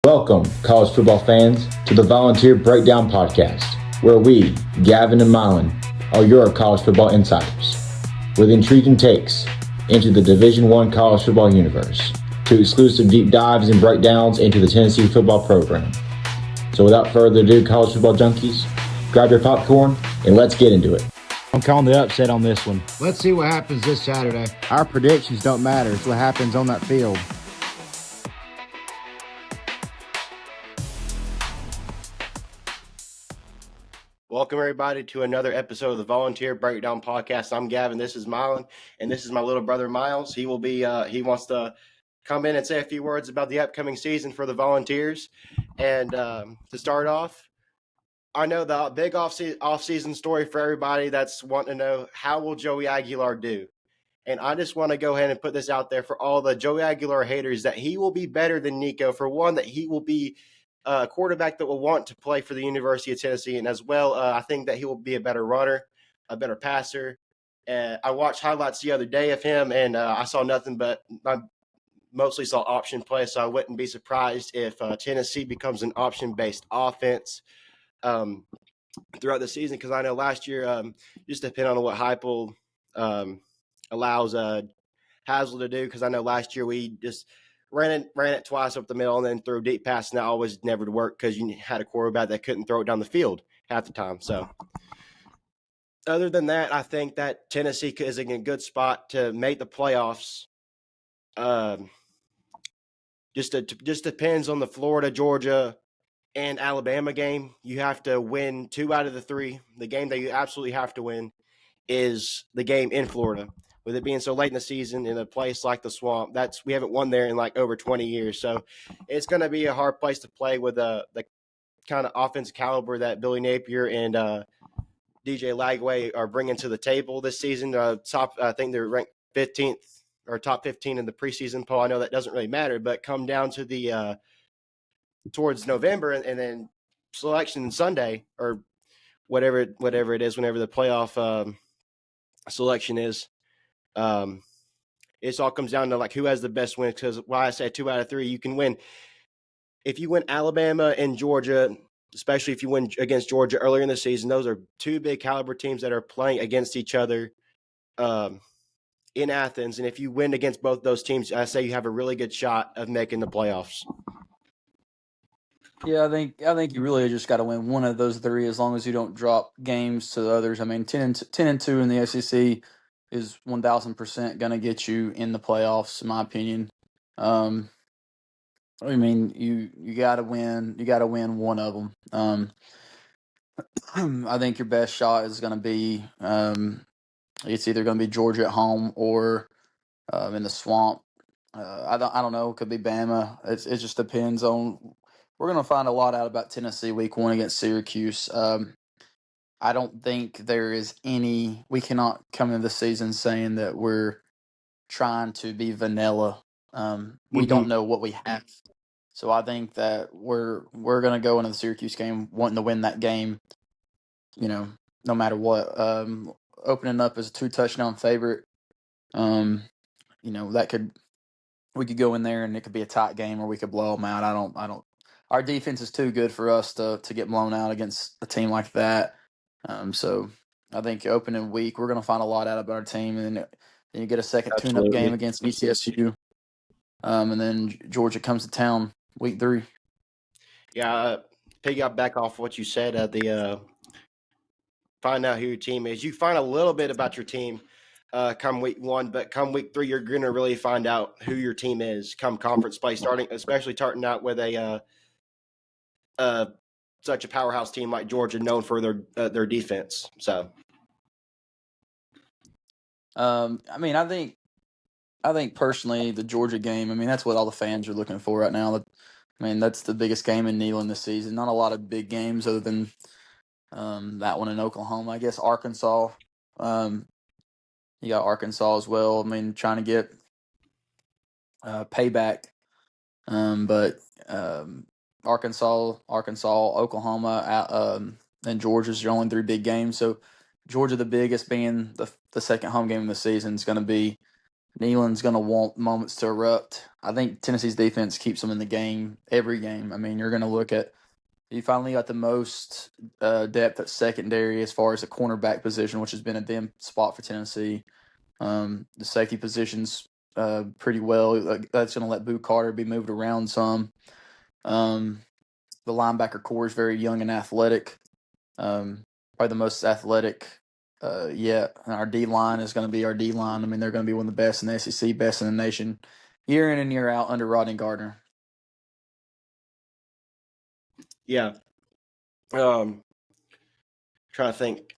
Welcome, college football fans, to the Volunteer Breakdown Podcast, where we, Gavin and Mylan, are your college football insiders, with intriguing takes into the Division I college football universe, to exclusive deep dives and breakdowns into the Tennessee football program. So without further ado, college football junkies, grab your popcorn and let's get into it. I'm calling the upset on this one. Let's see what happens this Saturday. Our predictions don't matter. It's what happens on that field. Welcome, everybody, to another episode of the Volunteer Breakdown Podcast. I'm Gavin. This is Mylan, and this is my little brother, Miles. He wants to come in and say a few words about the upcoming season for the Volunteers. And to start off, I know the big off-season story for everybody that's wanting to know, how will Joey Aguilar do? And I just want to go ahead and put this out there for all the Joey Aguilar haters, that he will be better than Nico. For one, that he will be a quarterback that will want to play for the University of Tennessee. And as well, I think that he will be a better runner, a better passer. I watched highlights the other day of him, and I saw nothing but I mostly saw option play. So I wouldn't be surprised if Tennessee becomes an option-based offense throughout the season. Because I know last year, just depending on what Heupel allows Haslett to do, because I know last year we just ran it twice up the middle and then threw deep pass, and that always never worked because you had a quarterback that couldn't throw it down the field half the time. So other than that, I think that Tennessee is in a good spot to make the playoffs. Just depends on the Florida, Georgia, and Alabama game. You have to win 2 out of the 3. The game that you absolutely have to win is the game in Florida. With it being so late in the season in a place like the Swamp, we haven't won there in like over 20 years. So it's going to be a hard place to play with the kind of offensive caliber that Billy Napier and DJ Lagway are bringing to the table this season. I think they're ranked 15th or top 15 in the preseason poll. I know that doesn't really matter, but come down to the towards November and then selection Sunday or whatever it is, whenever the playoff selection is. It all comes down to like who has the best win, because why I say 2 out of 3, you can win. If you win Alabama and Georgia, especially if you win against Georgia earlier in the season, those are 2 big caliber teams that are playing against each other in Athens. And if you win against both those teams, I say you have a really good shot of making the playoffs. Yeah, I think you really just got to win one of those 3, as long as you don't drop games to the others. I mean, 10-2 in the SEC is 1,000% going to get you in the playoffs, in my opinion. I mean, you got to win. You got to win one of them. I think your best shot is going to be it's either going to be Georgia at home or in the Swamp. I don't know. It could be Bama. It just depends on. We're going to find a lot out about Tennessee week 1 against Syracuse. I don't think there is any. We cannot come into the season saying that we're trying to be vanilla. We don't know what we have, so I think that we're going to go into the Syracuse game wanting to win that game. You know, no matter what. Opening up as a 2-touchdown favorite. You know, we could go in there and it could be a tight game, or we could blow them out. I don't. Our defense is too good for us to get blown out against a team like that. So I think opening week we're going to find a lot out about our team, and then you get a second tune-up game against ETSU, and then Georgia comes to town week 3. Yeah, piggyback off what you said. Find out who your team is. You find a little bit about your team come week 1, but come week 3, you're going to really find out who your team is come conference play, especially starting out with such a powerhouse team like Georgia, known for their defense. So, I mean, I think personally the Georgia game. I mean, that's what all the fans are looking for right now. I mean, that's the biggest game in Neyland this season. Not a lot of big games other than that one in Oklahoma. I guess Arkansas. You got Arkansas as well. I mean, trying to get payback. But Arkansas, Oklahoma, and Georgia's your only 3 big games. So Georgia, the biggest, being the second home game of the season, is going to be Neyland's going to want moments to erupt. I think Tennessee's defense keeps them in the game every game. I mean, you're going to look at you finally got the most depth at secondary as far as the cornerback position, which has been a dim spot for Tennessee. The safety positions pretty well. That's going to let Boo Carter be moved around some. The linebacker core is very young and athletic. Probably the most athletic yet. And our D line is going to be our D line. I mean, they're going to be one of the best in the SEC, best in the nation, year in and year out under Rodney Gardner. Yeah. Trying to think.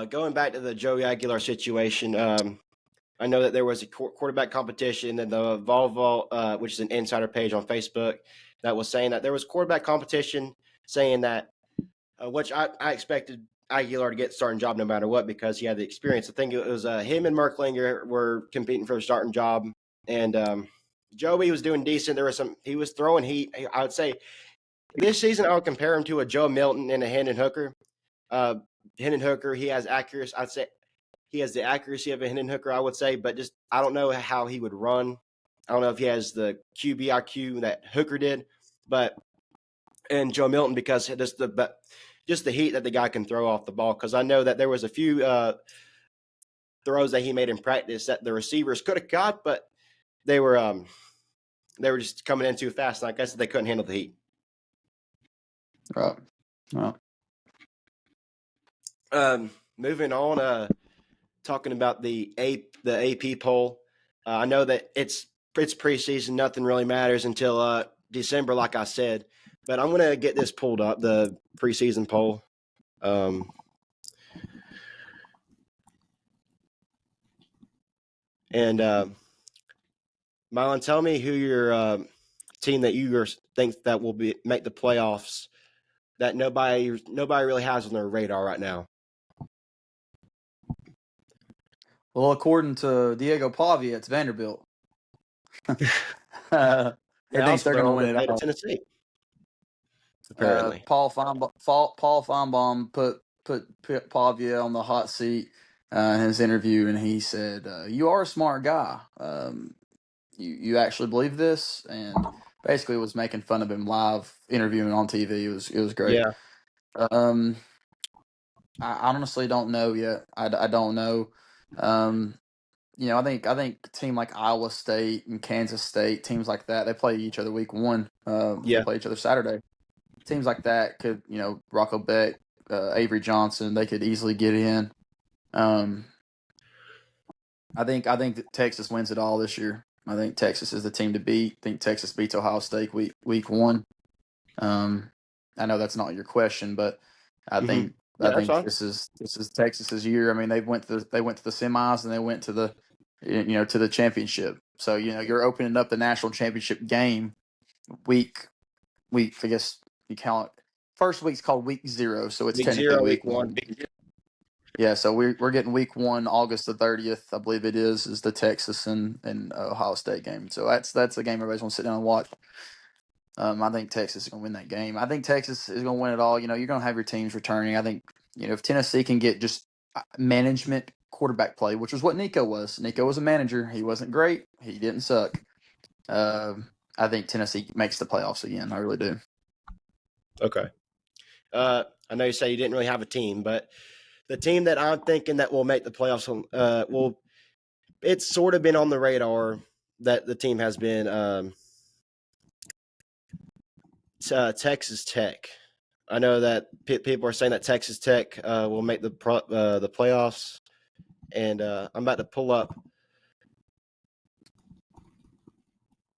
Going back to the Joey Aguilar situation, I know that there was a quarterback competition and the Volvo, which is an insider page on Facebook, that was saying that there was quarterback competition, saying that, which I expected Aguilar to get the starting job no matter what because he had the experience. I think it was him and Merklinger were competing for the starting job, and Joey was doing decent. He was throwing heat. I would say this season I would compare him to a Joe Milton and a Hendon Hooker. Hendon Hooker, he has accuracy. I'd say he has the accuracy of a Hendon Hooker, I would say, but just I don't know how he would run. I don't know if he has the QB IQ that Hooker did, and Joe Milton because just the heat that the guy can throw off the ball. Because I know that there was a few throws that he made in practice that the receivers could have caught, but they were just coming in too fast. And I guess they couldn't handle the heat. Right. Well. Moving on, talking about the AP poll. I know that it's preseason. Nothing really matters until December, like I said. But I'm going to get this pulled up, the preseason poll. Mylon, tell me who your team that you think that will make the playoffs that nobody really has on their radar right now. Well, according to Diego Pavia, it's Vanderbilt. He thinks they're going to win it all. Tennessee. Apparently, Paul Feinbaum put Pavia on the hot seat in his interview, and he said, "You are a smart guy. You actually believe this?" And basically was making fun of him live interviewing on TV. It was great. Yeah. I honestly don't know yet. I don't know. I think a team like Iowa State and Kansas State, teams like that, they play each other week one. They play each other Saturday. Teams like that could, Rocco Beck, Avery Johnson, they could easily get in. I think that Texas wins it all this year. I think Texas is the team to beat. I think Texas beats Ohio State week one. I know that's not your question, but I think this is Texas's year. I mean, they went to the semis and they went to the to the championship. So you're opening up the national championship game week. I guess you count first week's called week 0, so it's technically week 1. Yeah, so we're getting week 1, August the 30th, I believe it is the Texas and Ohio State game. So that's the game everybody's gonna sit down and watch. I think Texas is gonna win that game. I think Texas is gonna win it all. You're gonna have your teams returning. I think if Tennessee can get just management quarterback play, which was what Nico was. Nico was a manager. He wasn't great. He didn't suck. I think Tennessee makes the playoffs again. I really do. Okay. I know you say you didn't really have a team, but the team that I'm thinking that will make the playoffs, it's sort of been on the radar that the team has been Texas Tech. I know that people are saying that Texas Tech will make the playoffs, and I'm about to pull up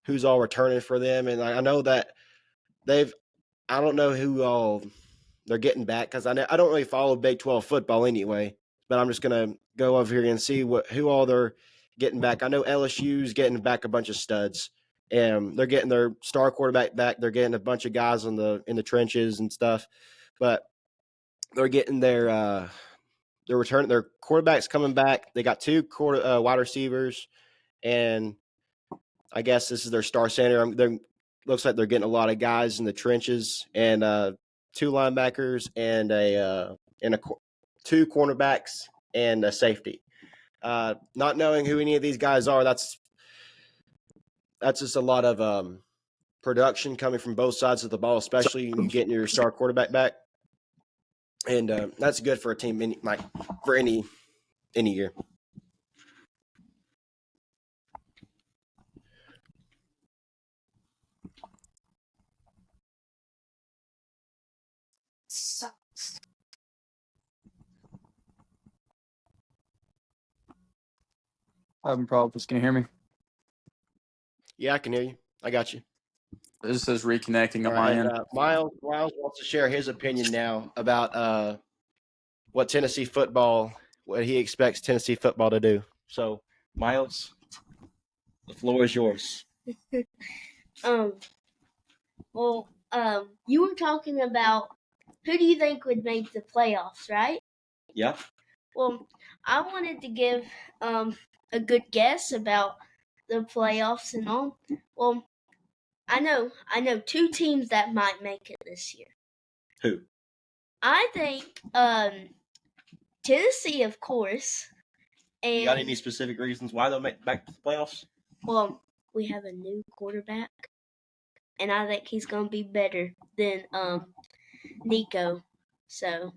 who's all returning for them, and I know that I don't know who all they're getting back because I don't really follow Big 12 football anyway, but I'm just gonna go over here and see who all they're getting back. I know LSU's getting back a bunch of studs, and they're getting their star quarterback back. They're getting a bunch of guys in the trenches and stuff, but they're getting their quarterbacks coming back. They got 2 wide receivers, and I guess this is their star center. Looks like they're getting a lot of guys in the trenches, and 2 linebackers and 2 cornerbacks and a safety. Not knowing who any of these guys are, that's just a lot of production coming from both sides of the ball, especially when you getting your star quarterback back, and that's good for a team for any year. Sucks. Having problems. Can you hear me? Yeah, I can hear you. I got you. This says reconnecting on All right, my and end. Miles wants to share his opinion now about what Tennessee football, what he expects Tennessee football to do. So, Miles, the floor is yours. Well, you were talking about who do you think would make the playoffs, right? Yeah. Well, I wanted to give a good guess about the playoffs and all. Well, I know two teams that might make it this year. Who? I think Tennessee, of course. And You got any specific reasons why they'll make back to the playoffs? Well, we have a new quarterback, and I think he's gonna be better than Nico. So,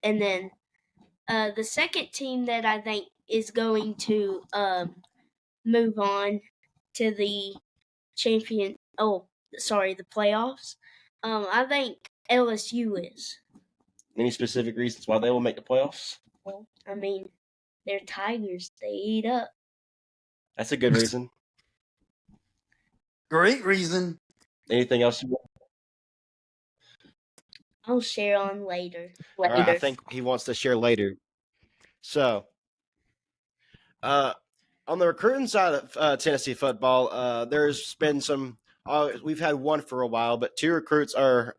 and then the second team that I think is going to move on to the the playoffs. I think LSU is. Any specific reasons why they will make the playoffs? Well, I mean, they're Tigers. They eat up. That's a good reason. Great reason. Anything else you want? I'll share on later. All right, I think he wants to share later. So, on the recruiting side of Tennessee football, there's been some. We've had one for a while, but two recruits are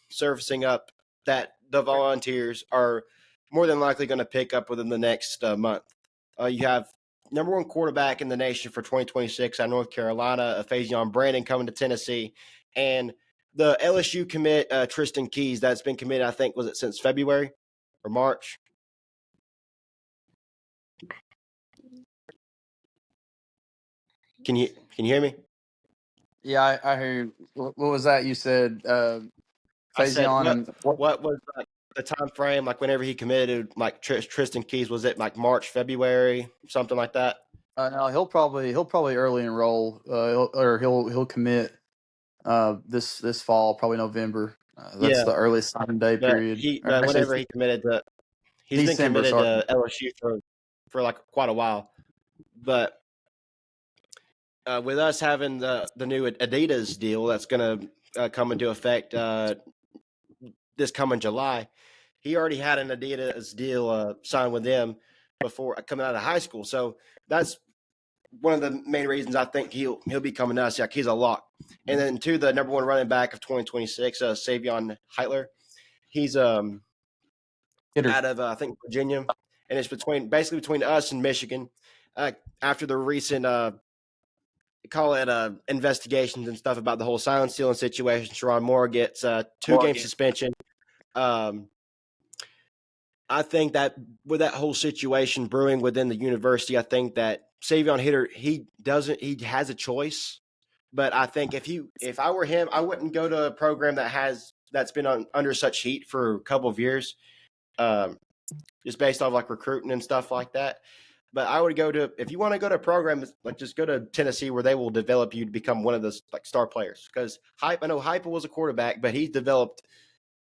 surfacing up that the Volunteers are more than likely going to pick up within the next month. You have number one quarterback in the nation for 2026 out of North Carolina, Faison Brandon, coming to Tennessee, and the LSU commit Tristan Keys that's been committed. I think was it since February or March. Can you hear me? Yeah, I hear you. What was that you said? I said, Faison and what was the time frame? Like whenever he committed, like Tristan Keys, was it like March, February, something like that? No, he'll probably early enroll. He'll commit this fall, probably November. That's Yeah. the earliest signing day period. But whenever he committed to, he's December, been committed to LSU for like quite a while. But with us having the new Adidas deal that's going to come into effect this coming July, he already had an Adidas deal signed with them before coming out of high school. So that's one of the main reasons I think he'll be coming to us. Like he's a lock. And then to the number one running back of 2026, Savion Heitler. He's out of I think Virginia, and it's basically between us and Michigan. After the recent investigations and stuff about the whole silent stealing situation, Sharon Moore gets 2-game suspension. I think that with that whole situation brewing within the university, I think that Savion Hitter, he has a choice. But I think if I were him, I wouldn't go to a program that's been under such heat for a couple of years, just based off like recruiting and stuff like that. But I would go to, if you want to go to a program, like just go to Tennessee where they will develop you to become one of those like star players. Because I know Heupel was a quarterback, but he's developed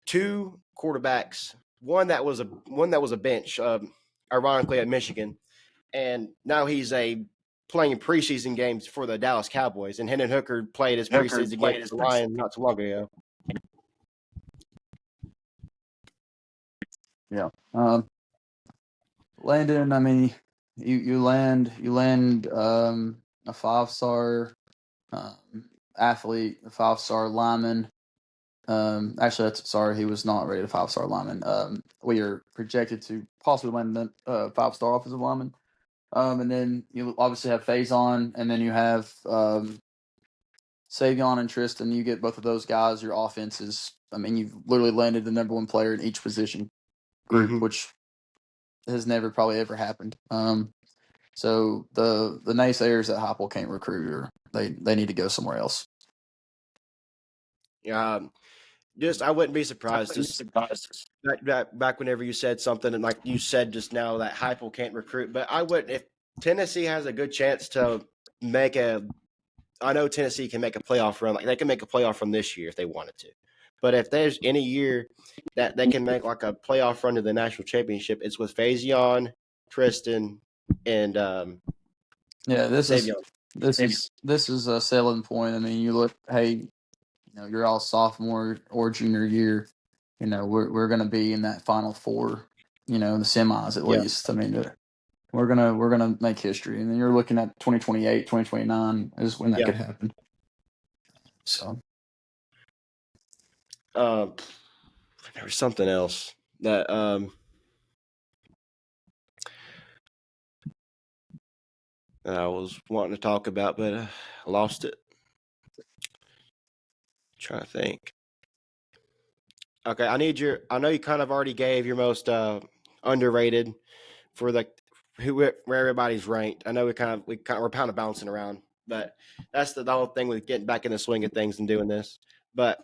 two quarterbacks. One that was a bench, ironically at Michigan, and now he's playing preseason games for the Dallas Cowboys. And Hendon Hooker played his preseason game for the Lions not too long ago. Yeah. Landon, I mean, you land a 5-star athlete, a 5-star lineman. Actually, he was not rated a 5-star lineman. We are projected to possibly land a 5-star offensive lineman. And then you obviously have Faison, and then you have Savion and Tristan. You get both of those guys. Your offense is, I mean, you've literally landed the number one player in each position group, which has never probably ever happened. So the naysayers that Heupel can't recruit, or they need to go somewhere else. Just I wouldn't be surprised. Just back whenever you said something, and like you said just now that Heupel can't recruit, but I wouldn't. If Tennessee has a good chance to make I know Tennessee can make a playoff run. Like they can make a playoff run this year if they wanted to. But if there's any year that they can make like a playoff run to the national championship, it's with Faison, Tristan, and Yeah, this Savion. is a selling point. I mean, you look, hey, you're all sophomore or junior year. We're going to be in that Final Four. The semis at least. I mean, we're gonna make history, and then you're looking at 2028, 2029 is when that could happen. So, there was something else that I was wanting to talk about, but I lost it. Trying to think. Okay, I know you kind of already gave your most underrated for where everybody's ranked. I know we're kind of bouncing around, but that's the whole thing with getting back in the swing of things and doing this. But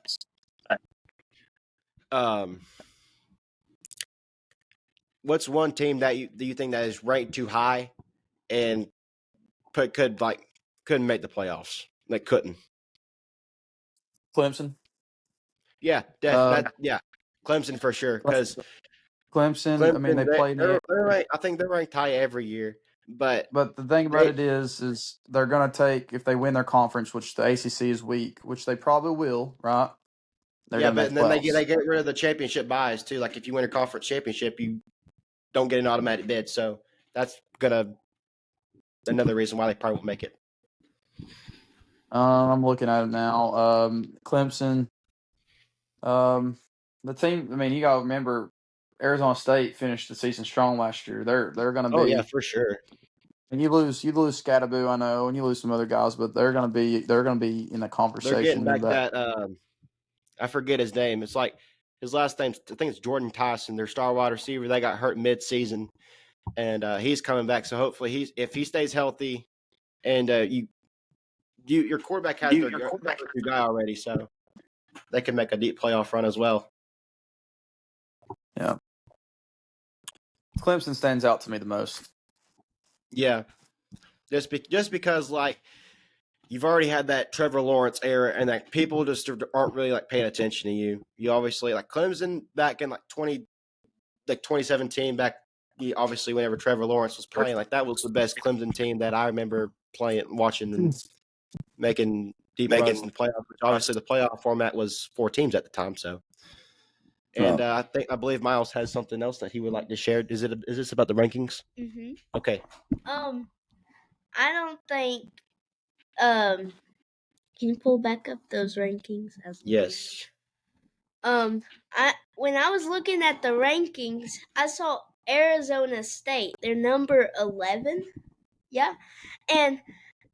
what's one team that you think that is ranked too high and couldn't make the playoffs? Like couldn't. Clemson. Yeah, definitely. Clemson for sure. Because Clemson. I mean, they play. I think they're ranked high every year. But the thing about it is they're going to take, if they win their conference, which the ACC is weak, which they probably will, right? But then they get rid of the championship bias too. Like if you win a conference championship, you don't get an automatic bid. So that's another reason why they probably won't make it. I'm looking at it now. Clemson. The team. I mean, you got to remember, Arizona State finished the season strong last year. They're going to be. Oh yeah, for sure. And you lose Scatterboo, I know, and you lose some other guys, but they're going to be in the conversation. They're getting back that. I forget his name. It's like his last name. I think it's Jordan Tyson, their star wide receiver. They got hurt mid-season, and he's coming back. So hopefully, if he stays healthy, and your quarterback has your guy already, so they can make a deep playoff run as well. Yeah, Clemson stands out to me the most. Yeah, just because like you've already had that Trevor Lawrence era, and like people just aren't really like paying attention to you. You obviously like Clemson back in like 2017 back. Obviously, whenever Trevor Lawrence was playing, like that was the best Clemson team that I remember watching, and making deep runs in the playoffs. Which obviously, the playoff format was 4 teams at the time. So, and I believe Miles has something else that he would like to share. Is this about the rankings? Mm-hmm. Okay. I don't think. Can you pull back up those rankings? Yes. When I was looking at the rankings, I saw Arizona State. They're number 11. Yeah, and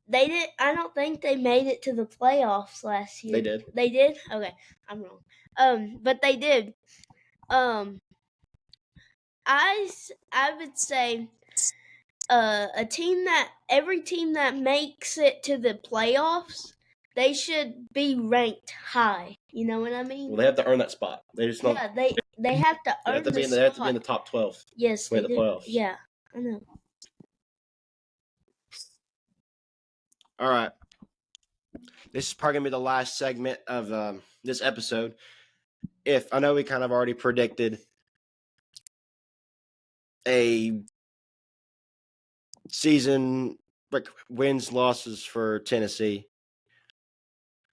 they did. I don't think they made it to the playoffs last year. They did. They did. Okay, I'm wrong. But they did. I would say every team that makes it to the playoffs, they should be ranked high. You know what I mean? Well, they have to earn that spot. They just don't. Yeah, they have to earn the spot. They have to be in the top 12. Yes, to make the playoffs. Yeah, I know. All right. This is probably gonna be the last segment of this episode. I know we kind of already predicted a season like wins losses for Tennessee.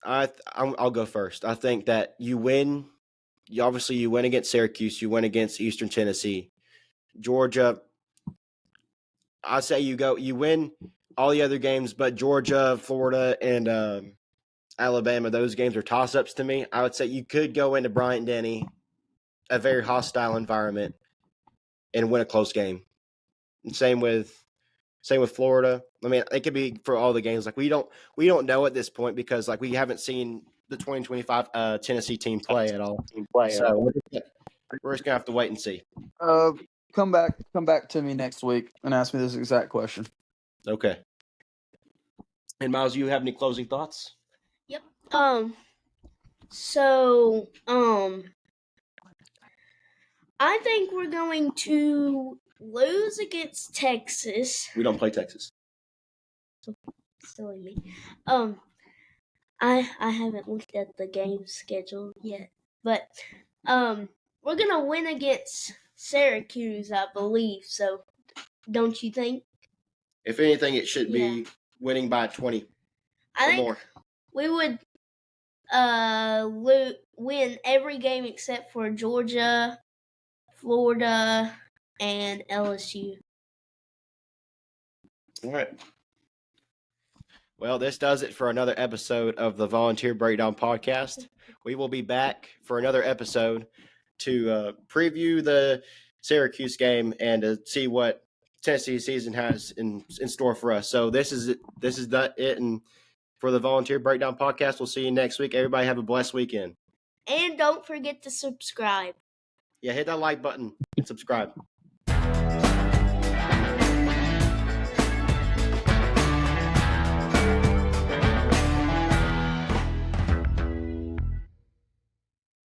I'll go first. I think that you win. You win against Syracuse. You win against Eastern Tennessee, Georgia. I say you win all the other games, but Georgia, Florida, and Alabama. Those games are toss-ups to me. I would say you could go into Bryant-Denny, a very hostile environment, and win a close game. And same with Florida. I mean, it could be for all the games. Like we don't know at this point because like we haven't seen the 2025 Tennessee team play at all. So we're just gonna have to wait and see. Come back to me next week and ask me this exact question. Okay. And Miles, you have any closing thoughts? Yep. So, I think we're going to lose against Texas. We don't play Texas. Silly me. I haven't looked at the game schedule yet, but we're gonna win against Syracuse, I believe. So, don't you think? If anything, it should be winning by 20 I or think more. we would win every game except for Georgia, Florida, and LSU. All right. Well, this does it for another episode of the Volunteer Breakdown Podcast. We will be back for another episode to preview the Syracuse game and to see what Tennessee season has in store for us. So this is it. This is it. And for the Volunteer Breakdown Podcast, we'll see you next week. Everybody have a blessed weekend. And don't forget to subscribe. Yeah, hit that like button and subscribe.